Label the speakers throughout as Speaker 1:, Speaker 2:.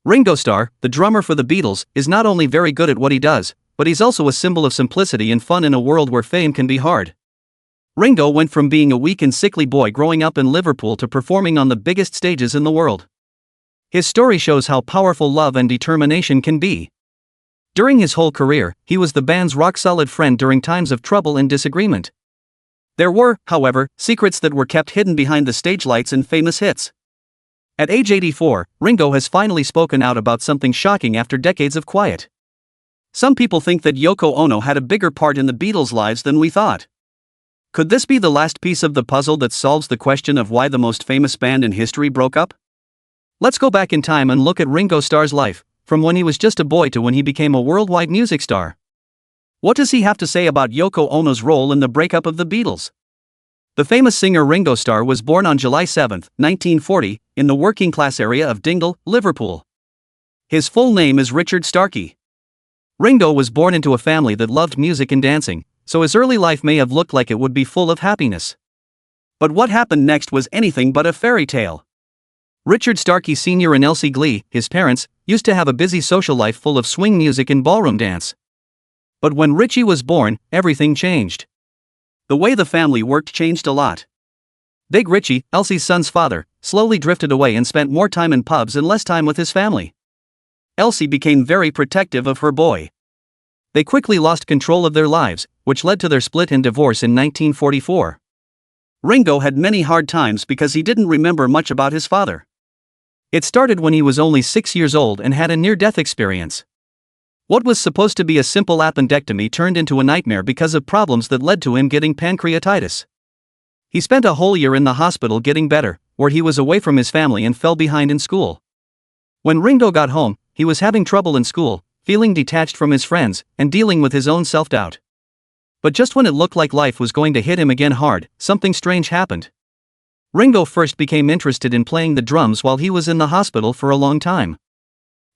Speaker 1: Ringo Starr, the drummer for the Beatles, is not only very good at what he does, but he's also a symbol of simplicity and fun in a world where fame can be hard. Ringo went from being a weak and sickly boy growing up in Liverpool to performing on the biggest stages in the world. His story shows how powerful love and determination can be. During his whole career, he was the band's rock-solid friend during times of trouble and disagreement. There were, however, secrets that were kept hidden behind the stage lights and famous hits. At age 84, Ringo has finally spoken out about something shocking after decades of quiet. Some people think that Yoko Ono had a bigger part in the Beatles' lives than we thought. Could this be the last piece of the puzzle that solves the question of why the most famous band in history broke up? Let's go back in time and look at Ringo Starr's life, from when he was just a boy to when he became a worldwide music star. What does he have to say about Yoko Ono's role in the breakup of the Beatles? The famous singer Ringo Starr was born on July 7, 1940, in the working-class area of Dingle, Liverpool. His full name is Richard Starkey. Ringo was born into a family that loved music and dancing, so his early life may have looked like it would be full of happiness. But what happened next was anything but a fairy tale. Richard Starkey Sr. and Elsie Glee, his parents, used to have a busy social life full of swing music and ballroom dance. But when Richie was born, everything changed. The way the family worked changed a lot. Big Richie, Elsie's son's father, slowly drifted away and spent more time in pubs and less time with his family. Elsie became very protective of her boy. They quickly lost control of their lives, which led to their split and divorce in 1944. Ringo had many hard times because he didn't remember much about his father. It started when he was only 6 years old and had a near-death experience. What was supposed to be a simple appendectomy turned into a nightmare because of problems that led to him getting pancreatitis. He spent a whole year in the hospital getting better, where he was away from his family and fell behind in school. When Ringo got home, he was having trouble in school, feeling detached from his friends, and dealing with his own self-doubt. But just when it looked like life was going to hit him again hard, something strange happened. Ringo first became interested in playing the drums while he was in the hospital for a long time.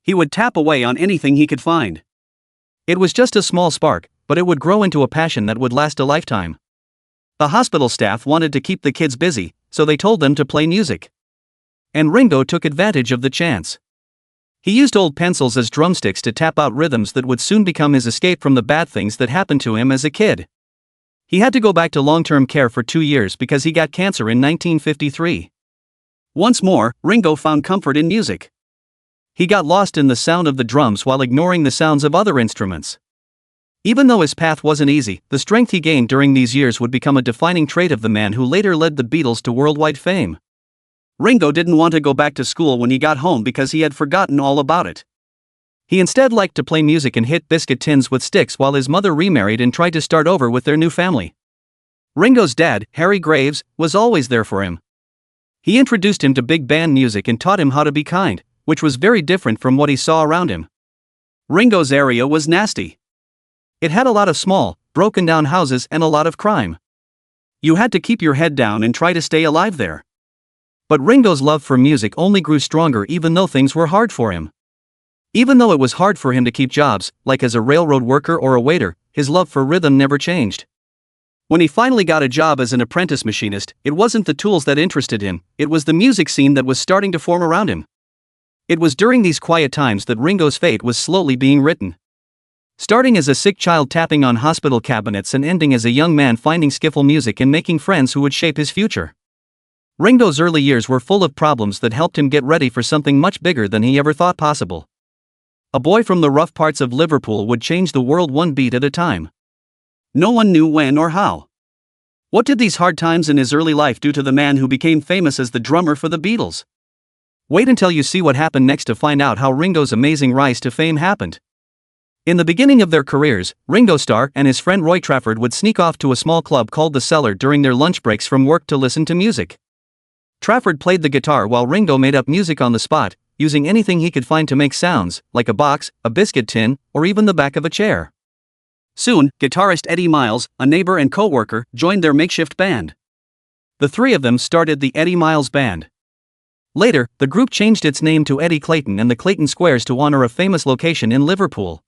Speaker 1: He would tap away on anything he could find. It was just a small spark, but it would grow into a passion that would last a lifetime. The hospital staff wanted to keep the kids busy, so they told them to play music. And Ringo took advantage of the chance. He used old pencils as drumsticks to tap out rhythms that would soon become his escape from the bad things that happened to him as a kid. He had to go back to long-term care for 2 years because he got cancer in 1953. Once more, Ringo found comfort in music. He got lost in the sound of the drums while ignoring the sounds of other instruments. Even though his path wasn't easy, the strength he gained during these years would become a defining trait of the man who later led the Beatles to worldwide fame. Ringo didn't want to go back to school when he got home because he had forgotten all about it. He instead liked to play music and hit biscuit tins with sticks while his mother remarried and tried to start over with their new family. Ringo's dad, Harry Graves, was always there for him. He introduced him to big band music and taught him how to be kind, which was very different from what he saw around him. Ringo's area was nasty. It had a lot of small, broken-down houses and a lot of crime. You had to keep your head down and try to stay alive there. But Ringo's love for music only grew stronger even though things were hard for him. Even though it was hard for him to keep jobs, like as a railroad worker or a waiter, his love for rhythm never changed. When he finally got a job as an apprentice machinist, it wasn't the tools that interested him, it was the music scene that was starting to form around him. It was during these quiet times that Ringo's fate was slowly being written. Starting as a sick child tapping on hospital cabinets and ending as a young man finding skiffle music and making friends who would shape his future. Ringo's early years were full of problems that helped him get ready for something much bigger than he ever thought possible. A boy from the rough parts of Liverpool would change the world one beat at a time. No one knew when or how. What did these hard times in his early life do to the man who became famous as the drummer for the Beatles? Wait until you see what happened next to find out how Ringo's amazing rise to fame happened. In the beginning of their careers, Ringo Starr and his friend Roy Trafford would sneak off to a small club called The Cellar during their lunch breaks from work to listen to music. Trafford played the guitar while Ringo made up music on the spot, using anything he could find to make sounds, like a box, a biscuit tin, or even the back of a chair. Soon, guitarist Eddie Miles, a neighbor and co-worker, joined their makeshift band. The three of them started the Eddie Miles Band. Later, the group changed its name to Eddie Clayton and the Clayton Squares to honor a famous location in Liverpool.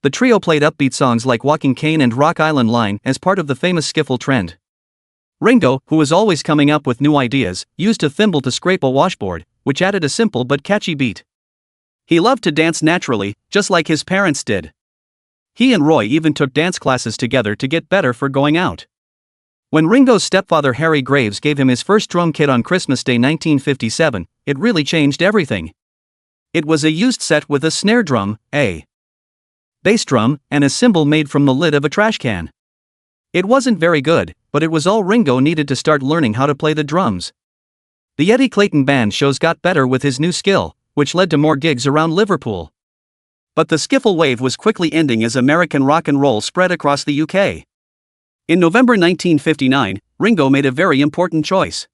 Speaker 1: The trio played upbeat songs like Walking Cane and Rock Island Line as part of the famous skiffle trend. Ringo, who was always coming up with new ideas, used a thimble to scrape a washboard, which added a simple but catchy beat. He loved to dance naturally, just like his parents did. He and Roy even took dance classes together to get better for going out. When Ringo's stepfather Harry Graves gave him his first drum kit on Christmas Day 1957, it really changed everything. It was a used set with a snare drum, a bass drum, and a cymbal made from the lid of a trash can. It wasn't very good, but it was all Ringo needed to start learning how to play the drums. The Eddie Clayton Band shows got better with his new skill, which led to more gigs around Liverpool. But the skiffle wave was quickly ending as American rock and roll spread across the UK. In November 1959, Ringo made a very important choice.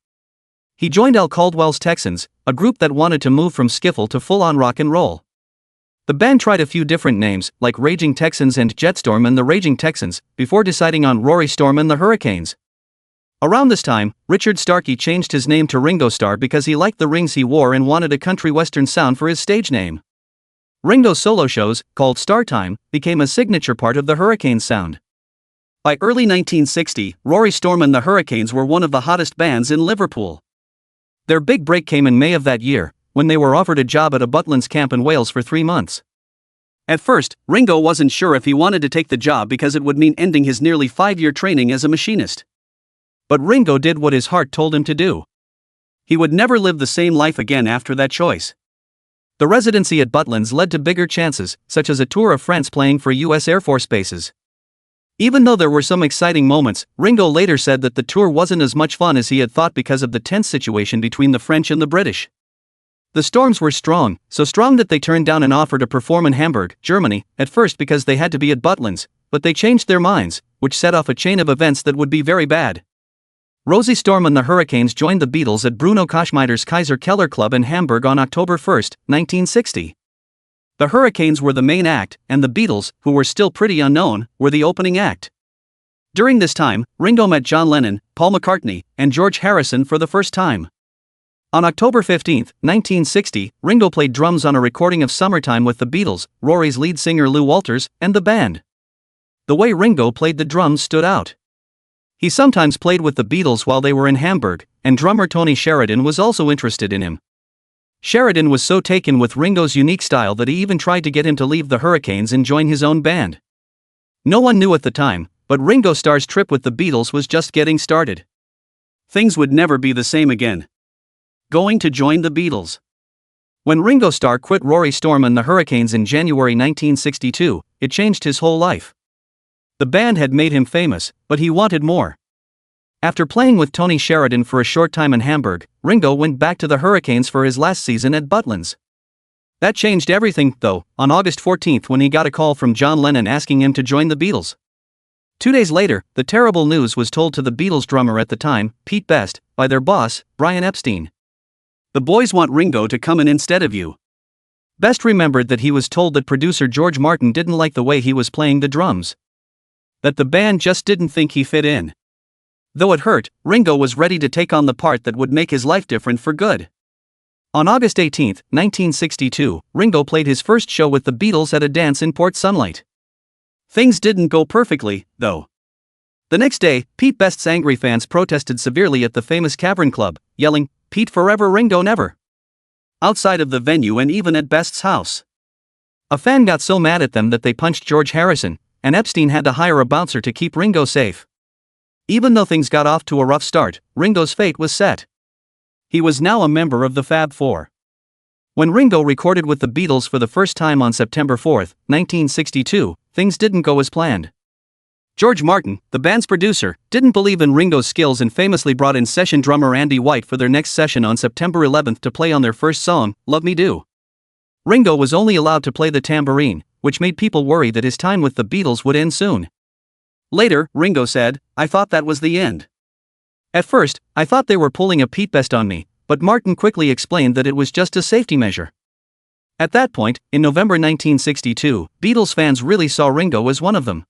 Speaker 1: He joined Al Caldwell's Texans, a group that wanted to move from skiffle to full-on rock and roll. The band tried a few different names, like Raging Texans and Jetstorm and the Raging Texans, before deciding on Rory Storm and the Hurricanes. Around this time, Richard Starkey changed his name to Ringo Starr because he liked the rings he wore and wanted a country western sound for his stage name. Ringo's solo shows, called Star Time, became a signature part of the Hurricanes sound. By early 1960, Rory Storm and the Hurricanes were one of the hottest bands in Liverpool. Their big break came in May of that year, when they were offered a job at a Butlins camp in Wales for 3 months. At first, Ringo wasn't sure if he wanted to take the job because it would mean ending his nearly 5-year training as a machinist. But Ringo did what his heart told him to do. He would never live the same life again after that choice. The residency at Butlins led to bigger chances, such as a tour of France playing for U.S. Air Force bases. Even though there were some exciting moments, Ringo later said that the tour wasn't as much fun as he had thought because of the tense situation between the French and the British. The storms were strong, so strong that they turned down an offer to perform in Hamburg, Germany, at first because they had to be at Butlins, but they changed their minds, which set off a chain of events that would be very bad. Rosie Storm and the Hurricanes joined the Beatles at Bruno Koschmider's Kaiser Keller Club in Hamburg on October 1, 1960. The Hurricanes were the main act, and the Beatles, who were still pretty unknown, were the opening act. During this time, Ringo met John Lennon, Paul McCartney, and George Harrison for the first time. On October 15, 1960, Ringo played drums on a recording of Summertime with the Beatles, Rory's lead singer Lou Walters, and the band. The way Ringo played the drums stood out. He sometimes played with the Beatles while they were in Hamburg, and drummer Tony Sheridan was also interested in him. Sheridan was so taken with Ringo's unique style that he even tried to get him to leave the Hurricanes and join his own band. No one knew at the time, but Ringo Starr's trip with the Beatles was just getting started. Things would never be the same again. Going to join the Beatles. When Ringo Starr quit Rory Storm and the Hurricanes in January 1962, it changed his whole life. The band had made him famous, but he wanted more. After playing with Tony Sheridan for a short time in Hamburg, Ringo went back to the Hurricanes for his last season at Butlins. That changed everything, though, on August 14 when he got a call from John Lennon asking him to join the Beatles. 2 days later, the terrible news was told to the Beatles drummer at the time, Pete Best, by their boss, Brian Epstein. "The boys want Ringo to come in instead of you." Best remembered that he was told that producer George Martin didn't like the way he was playing the drums. That the band just didn't think he fit in. Though it hurt, Ringo was ready to take on the part that would make his life different for good. On August 18, 1962, Ringo played his first show with the Beatles at a dance in Port Sunlight. Things didn't go perfectly, though. The next day, Pete Best's angry fans protested severely at the famous Cavern Club, yelling, "Pete forever, Ringo never!" outside of the venue and even at Best's house. A fan got so mad at them that they punched George Harrison, and Epstein had to hire a bouncer to keep Ringo safe. Even though things got off to a rough start, Ringo's fate was set. He was now a member of the Fab Four. When Ringo recorded with the Beatles for the first time on September 4, 1962, things didn't go as planned. George Martin, the band's producer, didn't believe in Ringo's skills and famously brought in session drummer Andy White for their next session on September 11 to play on their first song, Love Me Do. Ringo was only allowed to play the tambourine, which made people worry that his time with the Beatles would end soon. Later, Ringo said, "I thought that was the end. At first, I thought they were pulling a Pete Best on me, but Martin quickly explained that it was just a safety measure." At that point, in November 1962, Beatles fans really saw Ringo as one of them.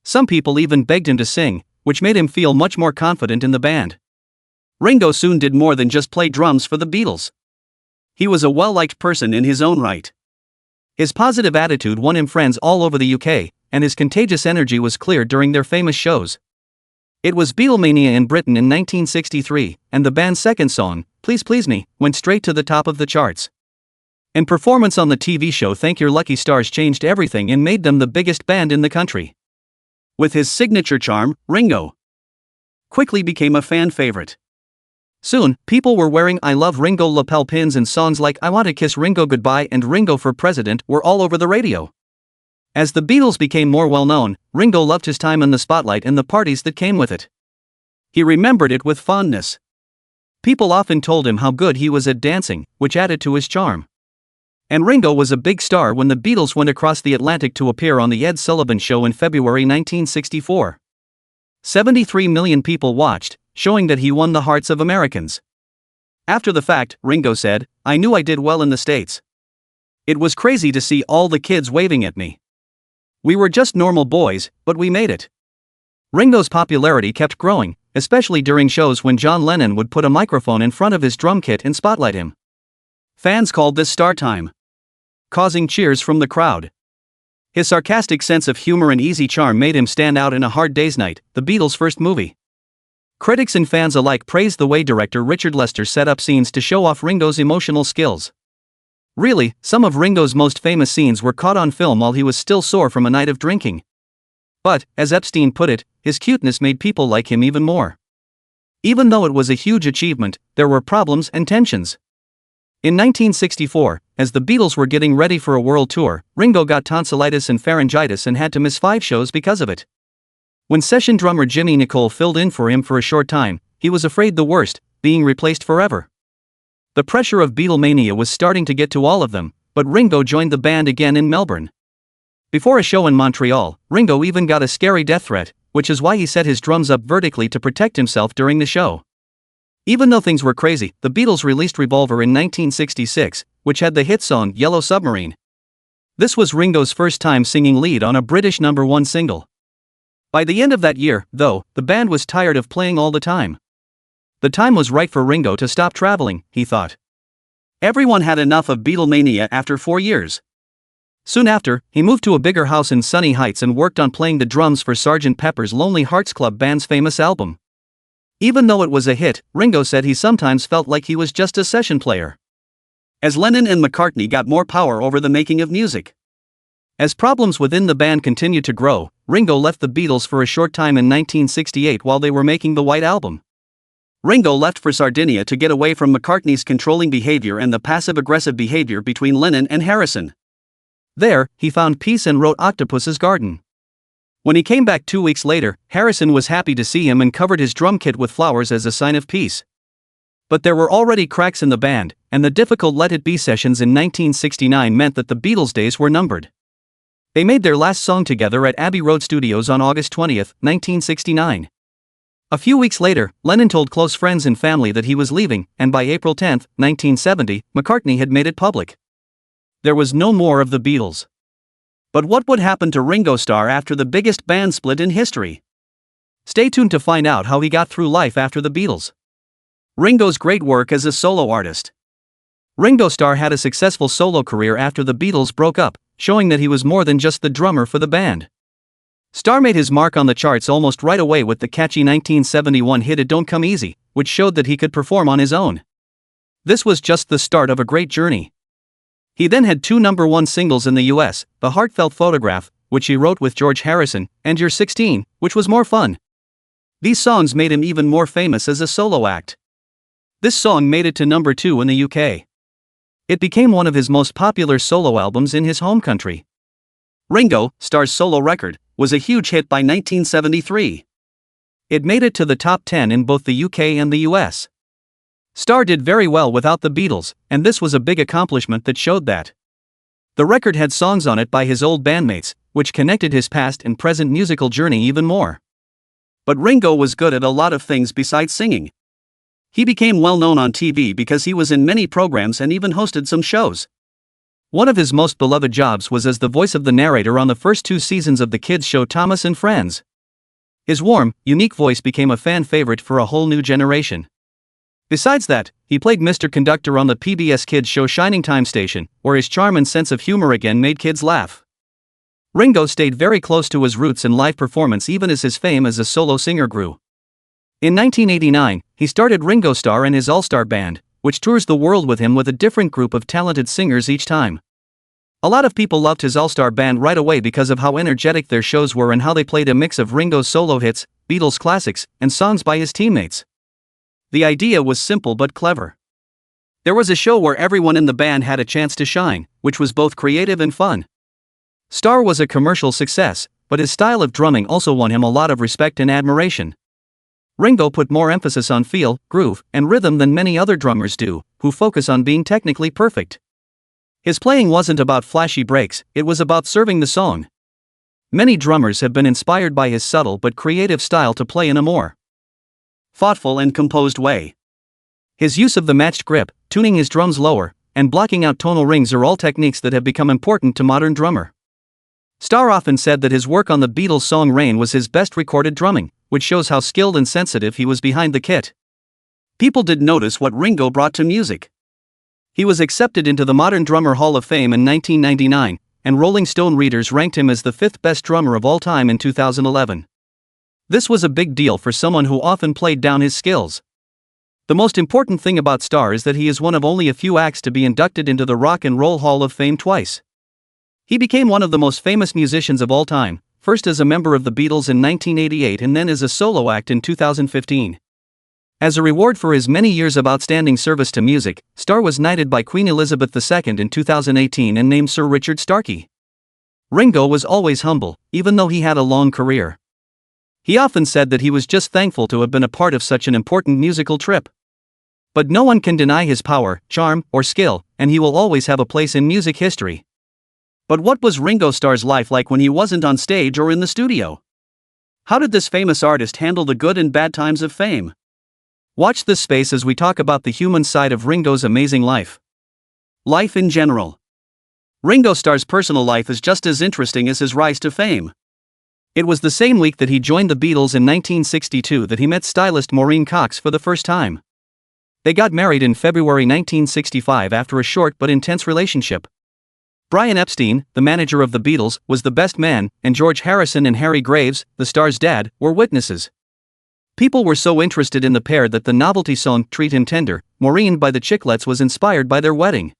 Speaker 1: Some people even begged him to sing, which made him feel much more confident in the band. Ringo soon did more than just play drums for the Beatles. He was a well-liked person in his own right. His positive attitude won him friends all over the UK, and his contagious energy was clear during their famous shows. It was Beatlemania in Britain in 1963, and the band's second song, Please Please Me, went straight to the top of the charts. And performance on the TV show Thank Your Lucky Stars changed everything and made them the biggest band in the country. With his signature charm, Ringo quickly became a fan favorite. Soon, people were wearing I Love Ringo lapel pins, and songs like I Want to Kiss Ringo Goodbye and Ringo for President were all over the radio. As the Beatles became more well-known, Ringo loved his time in the spotlight and the parties that came with it. He remembered it with fondness. People often told him how good he was at dancing, which added to his charm. And Ringo was a big star when the Beatles went across the Atlantic to appear on The Ed Sullivan Show in February 1964. 73 million people watched, showing that he won the hearts of Americans. After the fact, Ringo said, "I knew I did well in the States. It was crazy to see all the kids waving at me. We were just normal boys, but we made it." Ringo's popularity kept growing, especially during shows when John Lennon would put a microphone in front of his drum kit and spotlight him. Fans called this star time, causing cheers from the crowd. His sarcastic sense of humor and easy charm made him stand out in A Hard Day's Night, the Beatles' first movie. Critics and fans alike praised the way director Richard Lester set up scenes to show off Ringo's emotional skills. Really, some of Ringo's most famous scenes were caught on film while he was still sore from a night of drinking. But, as Epstein put it, his cuteness made people like him even more. Even though it was a huge achievement, there were problems and tensions. In 1964, as the Beatles were getting ready for a world tour, Ringo got tonsillitis and pharyngitis and had to miss 5 shows because of it. When session drummer Jimmy Nicole filled in for him for a short time, he was afraid the worst, being replaced forever. The pressure of Beatlemania was starting to get to all of them, but Ringo joined the band again in Melbourne. Before a show in Montreal, Ringo even got a scary death threat, which is why he set his drums up vertically to protect himself during the show. Even though things were crazy, the Beatles released Revolver in 1966, which had the hit song Yellow Submarine. This was Ringo's first time singing lead on a British #1 single. By the end of that year, though, the band was tired of playing all the time. The time was right for Ringo to stop traveling, he thought. Everyone had enough of Beatlemania after 4 years. Soon after, he moved to a bigger house in Sunny Heights and worked on playing the drums for Sgt. Pepper's Lonely Hearts Club Band's famous album. Even though it was a hit, Ringo said he sometimes felt like he was just a session player. As Lennon and McCartney got more power over the making of music. As problems within the band continued to grow, Ringo left the Beatles for a short time in 1968 while they were making the White Album. Ringo left for Sardinia to get away from McCartney's controlling behavior and the passive-aggressive behavior between Lennon and Harrison. There, he found peace and wrote Octopus's Garden. When he came back 2 weeks later, Harrison was happy to see him and covered his drum kit with flowers as a sign of peace. But there were already cracks in the band, and the difficult Let It Be sessions in 1969 meant that the Beatles' days were numbered. They made their last song together at Abbey Road Studios on August 20, 1969. A few weeks later, Lennon told close friends and family that he was leaving, and by April 10, 1970, McCartney had made it public. There was no more of the Beatles. But what would happen to Ringo Starr after the biggest band split in history? Stay tuned to find out how he got through life after the Beatles. Ringo's great work as a solo artist. Ringo Starr had a successful solo career after the Beatles broke up, showing that he was more than just the drummer for the band. Starr made his mark on the charts almost right away with the catchy 1971 hit It Don't Come Easy, which showed that he could perform on his own. This was just the start of a great journey. He then had 2 #1 singles in the US, The Heartfelt Photograph, which he wrote with George Harrison, and You're 16, which was more fun. These songs made him even more famous as a solo act. This song made it to #2 in the UK. It became one of his most popular solo albums in his home country. Ringo Starr's solo record was a huge hit by 1973. It made it to the top 10 in both the UK and the US. Starr did very well without the Beatles, and this was a big accomplishment that showed that. The record had songs on it by his old bandmates, which connected his past and present musical journey even more. But Ringo was good at a lot of things besides singing. He became well known on TV because he was in many programs and even hosted some shows. One of his most beloved jobs was as the voice of the narrator on the first 2 seasons of the kids' show Thomas and Friends. His warm, unique voice became a fan favorite for a whole new generation. Besides that, he played Mr. Conductor on the PBS kids show Shining Time Station, where his charm and sense of humor again made kids laugh. Ringo stayed very close to his roots in live performance even as his fame as a solo singer grew. In 1989, he started Ringo Starr and his all-star band, which tours the world with him with a different group of talented singers each time. A lot of people loved his all-star band right away because of how energetic their shows were and how they played a mix of Ringo's solo hits, Beatles classics, and songs by his teammates. The idea was simple but clever. There was a show where everyone in the band had a chance to shine, which was both creative and fun. Starr was a commercial success, but his style of drumming also won him a lot of respect and admiration. Ringo put more emphasis on feel, groove, and rhythm than many other drummers do, who focus on being technically perfect. His playing wasn't about flashy breaks, it was about serving the song. Many drummers have been inspired by his subtle but creative style to play in a more thoughtful and composed way. His use of the matched grip, tuning his drums lower, and blocking out tonal rings are all techniques that have become important to modern drummer. Starr often said that his work on the Beatles song Rain was his best recorded drumming, which shows how skilled and sensitive he was behind the kit. People did notice what Ringo brought to music. He was accepted into the Modern Drummer Hall of Fame in 1999, and Rolling Stone readers ranked him as the 5th best drummer of all time in 2011. This was a big deal for someone who often played down his skills. The most important thing about Starr is that he is one of only a few acts to be inducted into the Rock and Roll Hall of Fame twice. He became one of the most famous musicians of all time, first as a member of the Beatles in 1988 and then as a solo act in 2015. As a reward for his many years of outstanding service to music, Starr was knighted by Queen Elizabeth II in 2018 and named Sir Richard Starkey. Ringo was always humble, even though he had a long career. He often said that he was just thankful to have been a part of such an important musical trip. But no one can deny his power, charm, or skill, and he will always have a place in music history. But what was Ringo Starr's life like when he wasn't on stage or in the studio? How did this famous artist handle the good and bad times of fame? Watch this space as we talk about the human side of Ringo's amazing life. Life in general. Ringo Starr's personal life is just as interesting as his rise to fame. It was the same week that he joined the Beatles in 1962 that he met stylist Maureen Cox for the first time. They got married in February 1965 after a short but intense relationship. Brian Epstein, the manager of the Beatles, was the best man, and George Harrison and Harry Graves, the Starr's dad, were witnesses. People were so interested in the pair that the novelty song Treat Him Tender, Maureen by the Chiclets was inspired by their wedding.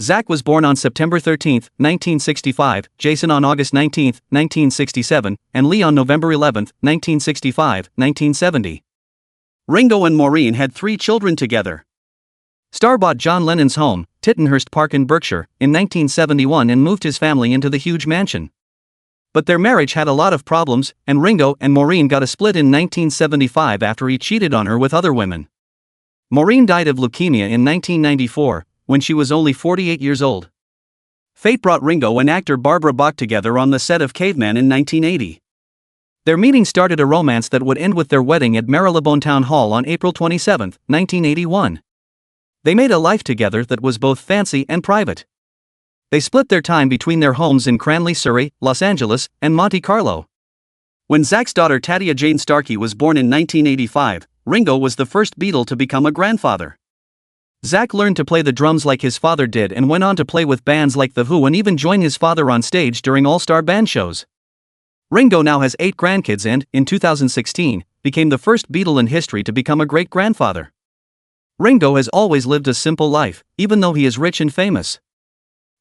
Speaker 1: Zach was born on September 13, 1965, Jason on August 19, 1967, and Lee on November 11, 1965, 1970. Ringo and Maureen had 3 children together. Starr bought John Lennon's home, Tittenhurst Park in Berkshire, in 1971 and moved his family into the huge mansion. But their marriage had a lot of problems, and Ringo and Maureen got a split in 1975 after he cheated on her with other women. Maureen died of leukemia in 1994, when she was only 48 years old. Fate brought Ringo and actor Barbara Bach together on the set of Caveman in 1980. Their meeting started a romance that would end with their wedding at Marylebone Town Hall on April 27, 1981. They made a life together that was both fancy and private. They split their time between their homes in Cranley, Surrey, Los Angeles, and Monte Carlo. When Zach's daughter Tatia Jane Starkey was born in 1985, Ringo was the first Beatle to become a grandfather. Zach learned to play the drums like his father did and went on to play with bands like The Who and even join his father on stage during all-star band shows. Ringo now has 8 grandkids and, in 2016, became the first Beatle in history to become a great-grandfather. Ringo has always lived a simple life, even though he is rich and famous.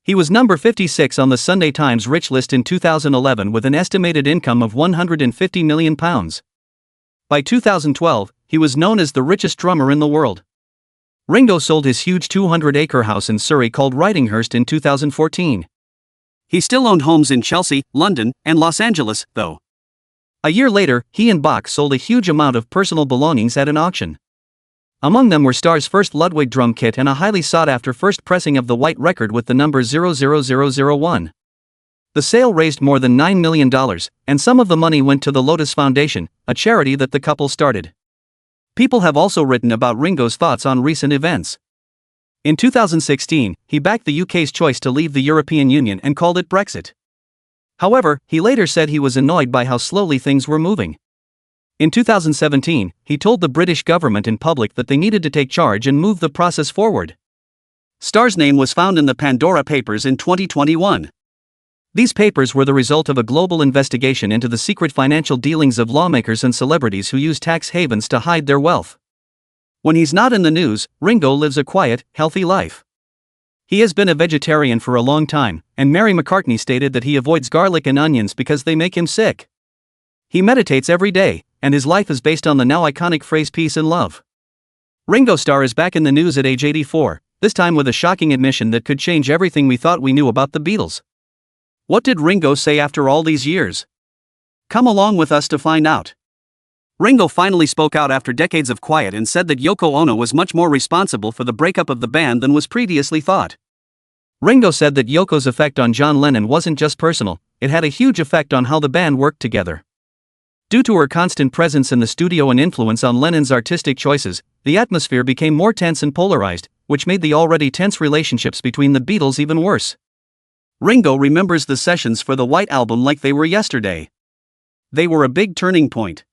Speaker 1: He was number 56 on the Sunday Times Rich list in 2011 with an estimated income of £150 million. By 2012, he was known as the richest drummer in the world. Ringo sold his huge 200-acre house in Surrey called Wrightinghurst in 2014. He still owned homes in Chelsea, London, and Los Angeles, though. A year later, he and Bach sold a huge amount of personal belongings at an auction. Among them were Starr's first Ludwig drum kit and a highly sought-after first pressing of the white record with the number 00001. The sale raised more than $9 million, and some of the money went to the Lotus Foundation, a charity that the couple started. People have also written about Ringo's thoughts on recent events. In 2016, he backed the UK's choice to leave the European Union and called it Brexit. However, he later said he was annoyed by how slowly things were moving. In 2017, he told the British government in public that they needed to take charge and move the process forward. Starr's name was found in the Pandora Papers in 2021. These papers were the result of a global investigation into the secret financial dealings of lawmakers and celebrities who use tax havens to hide their wealth. When he's not in the news, Ringo lives a quiet, healthy life. He has been a vegetarian for a long time, and Mary McCartney stated that he avoids garlic and onions because they make him sick. He meditates every day, and his life is based on the now iconic phrase peace and love. Ringo Starr is back in the news at age 84, this time with a shocking admission that could change everything we thought we knew about the Beatles. What did Ringo say after all these years? Come along with us to find out. Ringo finally spoke out after decades of quiet and said that Yoko Ono was much more responsible for the breakup of the band than was previously thought. Ringo said that Yoko's effect on John Lennon wasn't just personal, it had a huge effect on how the band worked together. Due to her constant presence in the studio and influence on Lennon's artistic choices, the atmosphere became more tense and polarized, which made the already tense relationships between the Beatles even worse. Ringo remembers the sessions for the White Album like they were yesterday. They were a big turning point.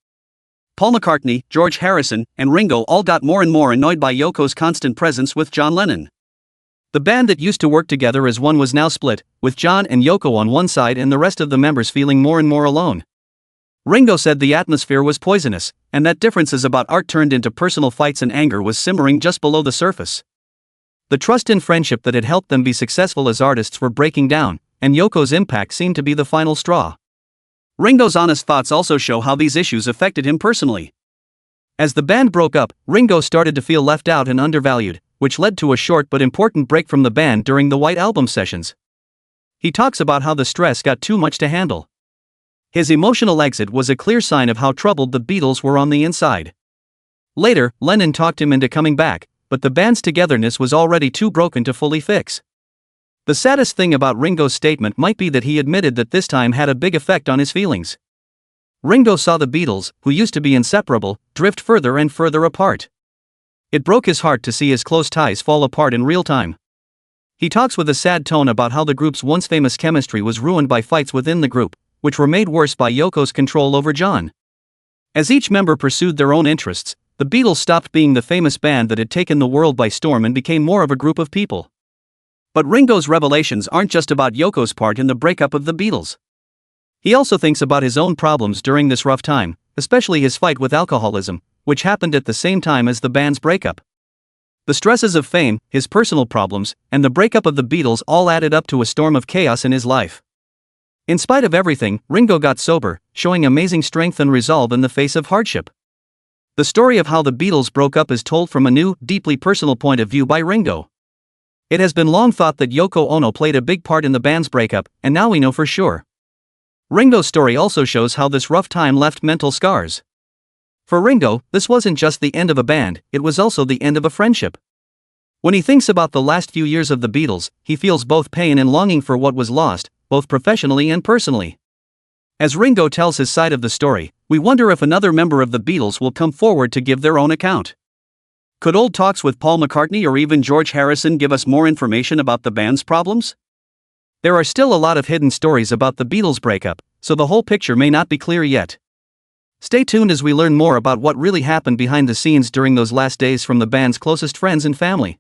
Speaker 1: Paul McCartney, George Harrison, and Ringo all got more and more annoyed by Yoko's constant presence with John Lennon. The band that used to work together as one was now split, with John and Yoko on one side and the rest of the members feeling more and more alone. Ringo said the atmosphere was poisonous, and that differences about art turned into personal fights and anger was simmering just below the surface. The trust and friendship that had helped them be successful as artists were breaking down, and Yoko's impact seemed to be the final straw. Ringo's honest thoughts also show how these issues affected him personally. As the band broke up, Ringo started to feel left out and undervalued, which led to a short but important break from the band during the White Album sessions. He talks about how the stress got too much to handle. His emotional exit was a clear sign of how troubled the Beatles were on the inside. Later, Lennon talked him into coming back, but the band's togetherness was already too broken to fully fix. The saddest thing about Ringo's statement might be that he admitted that this time had a big effect on his feelings. Ringo saw the Beatles, who used to be inseparable, drift further and further apart. It broke his heart to see his close ties fall apart in real time. He talks with a sad tone about how the group's once famous chemistry was ruined by fights within the group, which were made worse by Yoko's control over John. As each member pursued their own interests, the Beatles stopped being the famous band that had taken the world by storm and became more of a group of people. But Ringo's revelations aren't just about Yoko's part in the breakup of the Beatles. He also thinks about his own problems during this rough time, especially his fight with alcoholism, which happened at the same time as the band's breakup. The stresses of fame, his personal problems, and the breakup of the Beatles all added up to a storm of chaos in his life. In spite of everything, Ringo got sober, showing amazing strength and resolve in the face of hardship. The story of how the Beatles broke up is told from a new, deeply personal point of view by Ringo. It has been long thought that Yoko Ono played a big part in the band's breakup, and now we know for sure. Ringo's story also shows how this rough time left mental scars. For Ringo, this wasn't just the end of a band, it was also the end of a friendship. When he thinks about the last few years of the Beatles, he feels both pain and longing for what was lost, both professionally and personally. As Ringo tells his side of the story, we wonder if another member of the Beatles will come forward to give their own account. Could old talks with Paul McCartney or even George Harrison give us more information about the band's problems? There are still a lot of hidden stories about the Beatles' breakup, so the whole picture may not be clear yet. Stay tuned as we learn more about what really happened behind the scenes during those last days from the band's closest friends and family.